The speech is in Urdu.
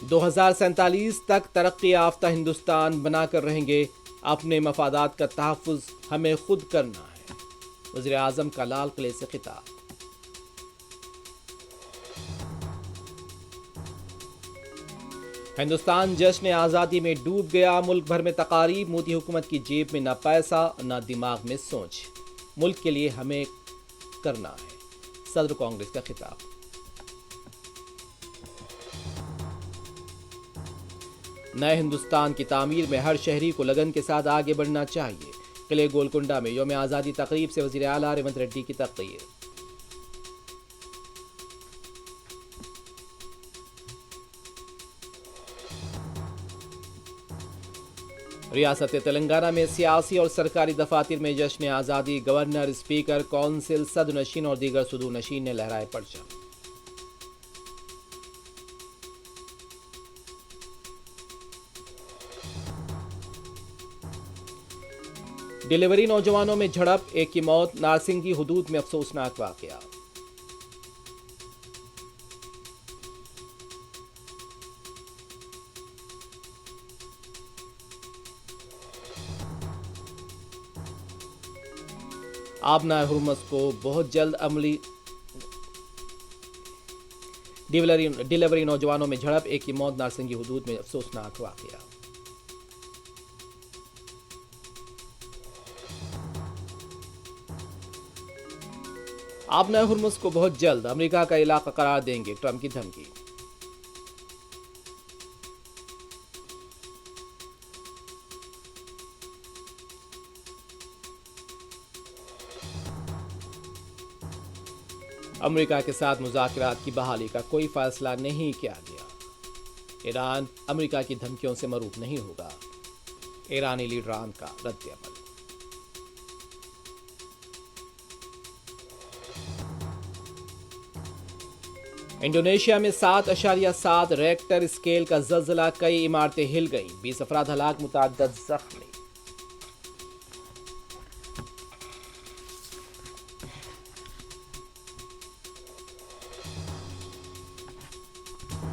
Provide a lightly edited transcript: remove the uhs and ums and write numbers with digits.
2047 تک ترقی یافتہ ہندوستان بنا کر رہیں گے، اپنے مفادات کا تحفظ ہمیں خود کرنا ہے، وزیر اعظم کا لال قلعے سے خطاب۔ ہندوستان جشن آزادی میں ڈوب گیا، ملک بھر میں تقاریب، مودی حکومت کی جیب میں نہ پیسہ نہ دماغ میں سوچ، ملک کے لیے ہمیں کرنا ہے، صدر کانگریس کا خطاب۔ نئے ہندوستان کی تعمیر میں ہر شہری کو لگن کے ساتھ آگے بڑھنا چاہیے، قلعے گولکنڈہ میں یوم آزادی تقریب سے وزیر اعلیٰ ریونت ریڈی کی تقریر۔ ریاست تلنگانہ میں سیاسی اور سرکاری دفاتر میں جشن آزادی، گورنر، اسپیکر، کونسل، صدر نشین اور دیگر صدور نشین نے لہرائے پرچم۔ ڈیلیوری نوجوانوں میں جھڑپ، ایک کی موت، نارسنگی حدود میں افسوسناک واقعہ۔ آبنہ ہرمز کو بہت جلد عملی ڈیلیوری نوجوانوں میں جھڑپ، ایک کی موت، نارسنگی حدود میں افسوسناک واقعہ۔ آبنہ ہرمز کو بہت جلد امریکہ کا علاقہ قرار دیں گے، ٹرمپ کی دھمکی۔ امریکہ کے ساتھ مذاکرات کی بحالی کا کوئی فیصلہ نہیں کیا گیا، ایران امریکہ کی دھمکیوں سے مروب نہیں ہوگا، ایرانی لیڈران کا رد عمل۔ انڈونیشیا میں 7.7 ریکٹر اسکیل کا زلزلہ، کئی عمارتیں ہل گئیں، 20 افراد ہلاک، متعدد زخمی۔